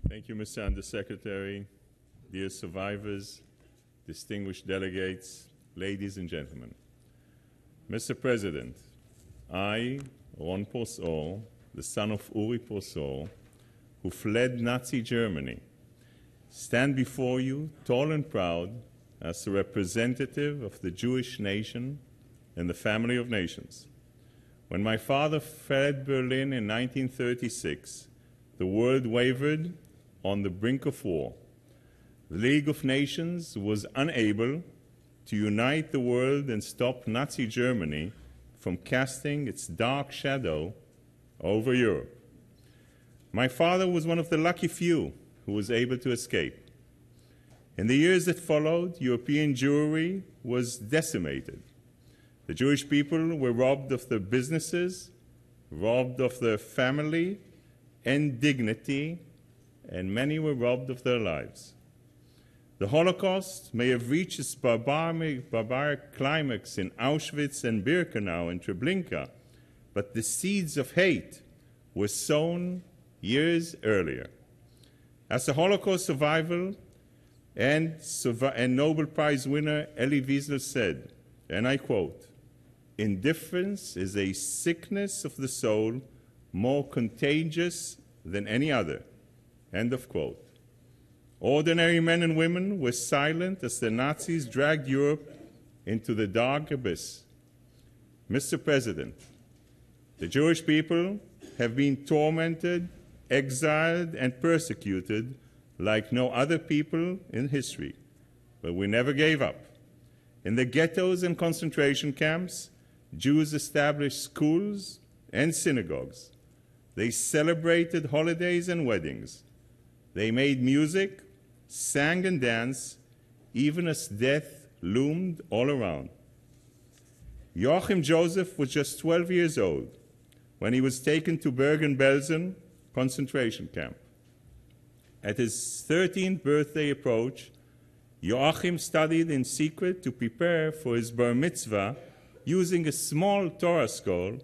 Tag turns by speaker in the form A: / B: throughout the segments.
A: Thank you, Mr. Undersecretary, dear survivors, distinguished delegates, ladies and gentlemen. Mr. President, I, Ron Purcell, the son of Uri Purcell, who fled Nazi Germany, stand before you tall and proud as a representative of the Jewish nation and the family of nations. When my father fled Berlin in 1936, the world wavered on the brink of war. The League of Nations was unable to unite the world and stop Nazi Germany from casting its dark shadow over Europe. My father was one of the lucky few who was able to escape. In the years that followed, European Jewry was decimated. The Jewish people were robbed of their businesses, robbed of their family and dignity, and many were robbed of their lives. The Holocaust may have reached its barbaric climax in Auschwitz and Birkenau and Treblinka, but the seeds of hate were sown years earlier. As a Holocaust survivor and Nobel Prize winner Elie Wiesel said, and I quote, "Indifference is a sickness of the soul more contagious than any other." End of quote. Ordinary men and women were silent as the Nazis dragged Europe into the dark abyss. Mr. President, the Jewish people have been tormented, exiled, and persecuted like no other people in history, but we never gave up. In the ghettos and concentration camps, Jews established schools and synagogues. They celebrated holidays and weddings. They made music, sang and danced, even as death loomed all around. Joachim Joseph was just 12 years old when he was taken to Bergen-Belsen concentration camp. At his 13th birthday approach, Joachim studied in secret to prepare for his bar mitzvah using a small Torah scroll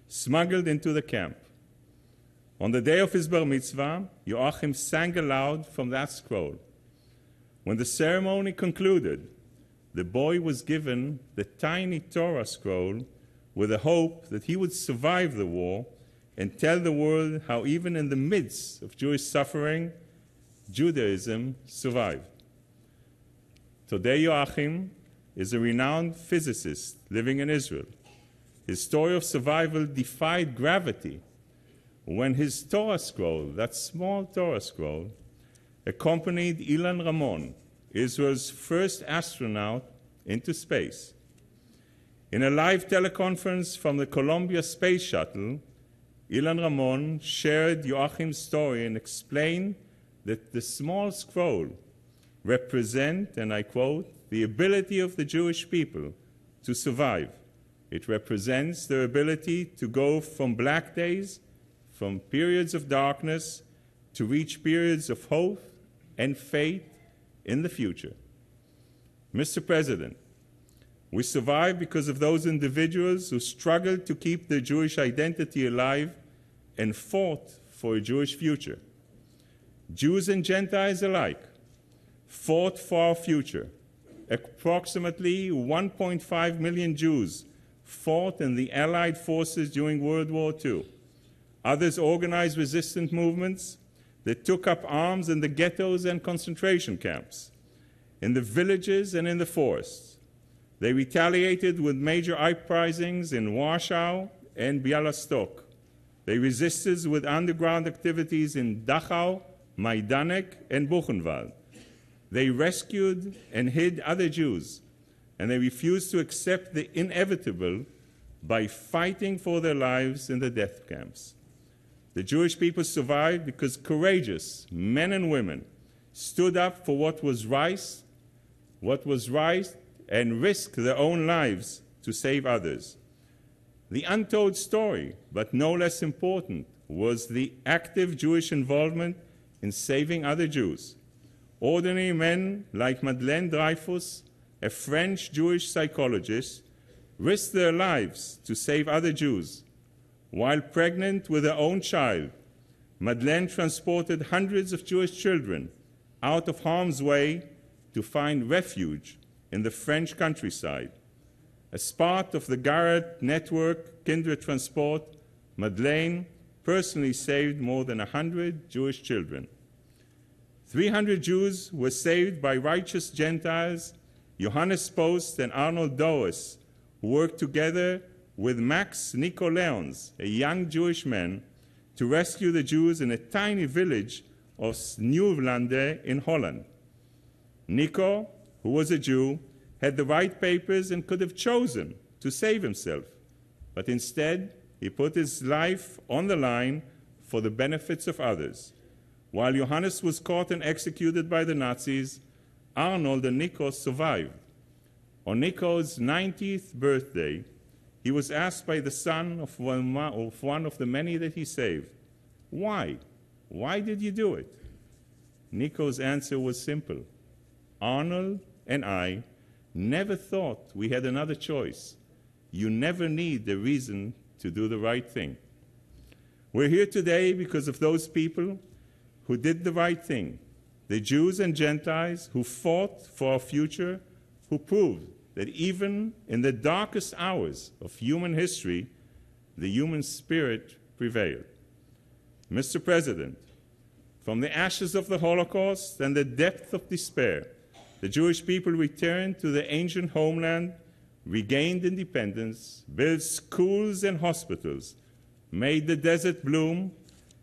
A: smuggled into the camp. On the day of his bar mitzvah, Joachim sang aloud from that scroll. When the ceremony concluded, the boy was given the tiny Torah scroll with the hope that he would survive the war and tell the world how even in the midst of Jewish suffering, Judaism survived. Today, Joachim is a renowned physicist living in Israel. His story of survival defied gravity when his Torah scroll, that small Torah scroll, accompanied Ilan Ramon, Israel's first astronaut, into space. In a live teleconference from the Columbia Space Shuttle, Ilan Ramon shared Joachim's story and explained that the small scroll represents, and I quote, the ability of the Jewish people to survive. It represents their ability to go from black days, from periods of darkness, to reach periods of hope and faith in the future. Mr. President, we survive because of those individuals who struggled to keep their Jewish identity alive and fought for a Jewish future. Jews and Gentiles alike fought for our future. Approximately 1.5 million Jews fought in the Allied forces during World War II. Others organized resistance movements that took up arms in the ghettos and concentration camps, in the villages and in the forests. They retaliated with major uprisings in Warsaw and Bialystok. They resisted with underground activities in Dachau, Majdanek, and Buchenwald. They rescued and hid other Jews, and they refused to accept the inevitable by fighting for their lives in the death camps. The Jewish people survived because courageous men and women stood up for what was right, and risked their own lives to save others. The untold story, but no less important, was the active Jewish involvement in saving other Jews. Ordinary men like Madeleine Dreyfus, a French Jewish psychologist, risked their lives to save other Jews. While pregnant with her own child, Madeleine transported hundreds of Jewish children out of harm's way to find refuge in the French countryside. As part of the Garrett network Kindertransport, Madeleine personally saved more than 100 Jewish children. 300 Jews were saved by righteous Gentiles, Johannes Post and Arnold Does, who worked together with Max Nicoleons, a young Jewish man, to rescue the Jews in a tiny village of Nieuwlande in Holland. Nico, who was a Jew, had the right papers and could have chosen to save himself, but instead he put his life on the line for the benefits of others. While Johannes was caught and executed by the Nazis, Arnold and Nico survived. On Nico's 90th birthday, he was asked by the son of one of the many that he saved, "Why? Why did you do it?" Nico's answer was simple. "Arnold and I never thought we had another choice. You never need a reason to do the right thing." We're here today because of those people who did the right thing, the Jews and Gentiles who fought for our future, who proved that even in the darkest hours of human history, the human spirit prevailed. Mr. President, from the ashes of the Holocaust and the depth of despair, the Jewish people returned to their ancient homeland, regained independence, built schools and hospitals, made the desert bloom,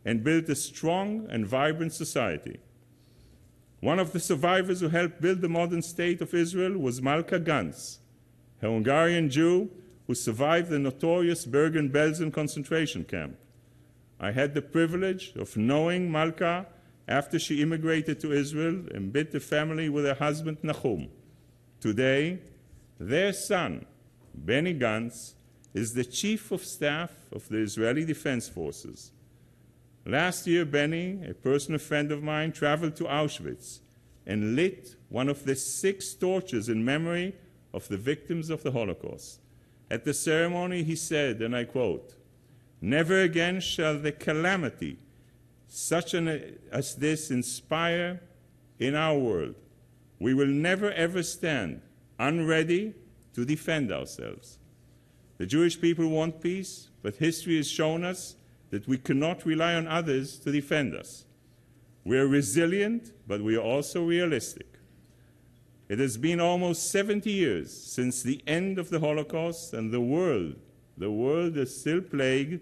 A: and built a strong and vibrant society. One of the survivors who helped build the modern state of Israel was Malka Gantz, a Hungarian Jew who survived the notorious Bergen-Belsen concentration camp. I had the privilege of knowing Malka after she immigrated to Israel and built a family with her husband Nahum. Today, their son, Benny Gantz, is the chief of staff of the Israeli Defense Forces. Last year, Benny, a personal friend of mine, traveled to Auschwitz and lit one of the 6 torches in memory of the victims of the Holocaust. At the ceremony, he said, and I quote, "Never again shall the calamity such as this inspire in our world. We will never ever stand unready to defend ourselves." The Jewish people want peace, but history has shown us that we cannot rely on others to defend us. We are resilient, but we are also realistic. It has been almost 70 years since the end of the Holocaust, and the world is still plagued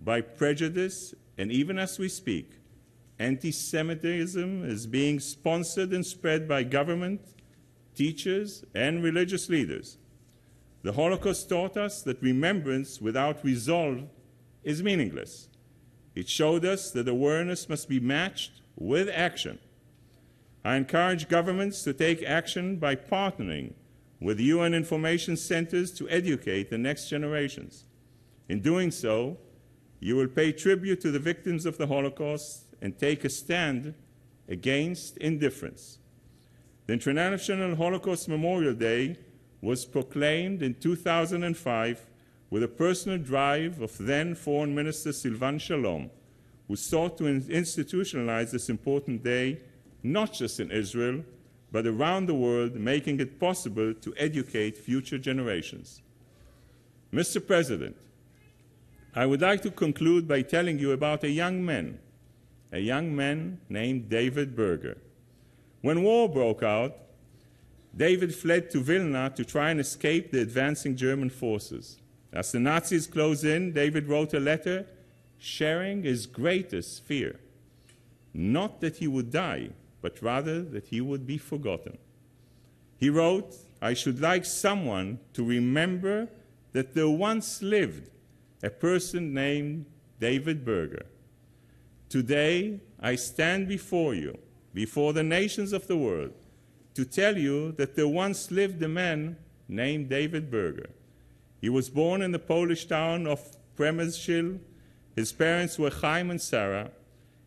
A: by prejudice, and even as we speak, anti-Semitism is being sponsored and spread by government, teachers, and religious leaders. The Holocaust taught us that remembrance without resolve is meaningless. It showed us that awareness must be matched with action. I encourage governments to take action by partnering with UN information centers to educate the next generations. In doing so, you will pay tribute to the victims of the Holocaust and take a stand against indifference. The International Holocaust Memorial Day was proclaimed in 2005 with a personal drive of then Foreign Minister Silvan Shalom, who sought to institutionalize this important day, not just in Israel, but around the world, making it possible to educate future generations. Mr. President, I would like to conclude by telling you about a young man named David Berger. When war broke out, David fled to Vilna to try and escape the advancing German forces. As the Nazis closed in, David wrote a letter sharing his greatest fear, not that he would die, but rather that he would be forgotten. He wrote, "I should like someone to remember that there once lived a person named David Berger. Today, I stand before you, before the nations of the world, to tell you that there once lived a man named David Berger. He was born in the Polish town of Przemyśl. His parents were Chaim and Sarah.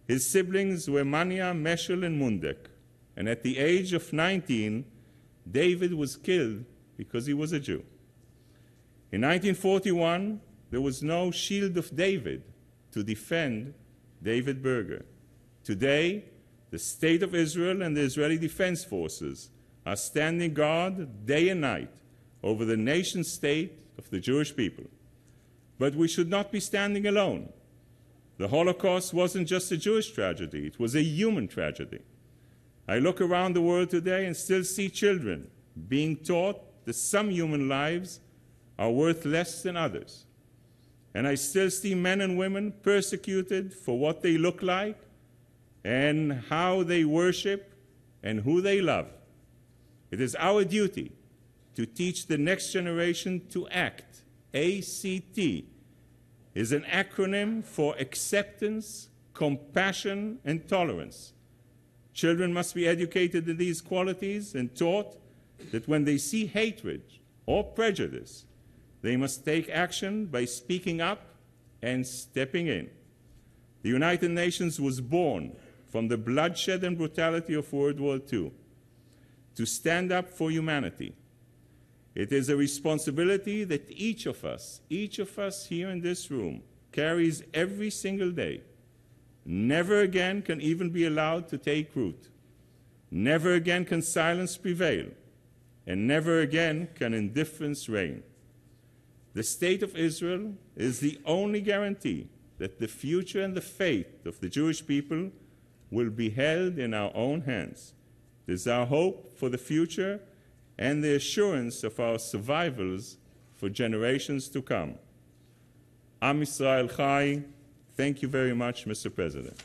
A: His siblings were Mania, Meshel, and Mundek. And at the age of 19, David was killed because he was a Jew. In 1941, there was no shield of David to defend David Berger. Today, the State of Israel and the Israeli Defense Forces are standing guard day and night over the nation state of the Jewish people. But we should not be standing alone. The Holocaust wasn't just a Jewish tragedy, it was a human tragedy. I look around the world today and still see children being taught that some human lives are worth less than others. And I still see men and women persecuted for what they look like and how they worship and who they love. It is our duty to teach the next generation to act. ACT is an acronym for acceptance, compassion, and tolerance. Children must be educated in these qualities and taught that when they see hatred or prejudice, they must take action by speaking up and stepping in. The United Nations was born from the bloodshed and brutality of World War II to stand up for humanity. It is a responsibility that each of us here in this room, carries every single day. Never again can even be allowed to take root. Never again can silence prevail. And never again can indifference reign. The State of Israel is the only guarantee that the future and the fate of the Jewish people will be held in our own hands. It is our hope for the future and the assurance of our survivals for generations to come. Am Yisrael Chai. Thank you very much, Mr. President.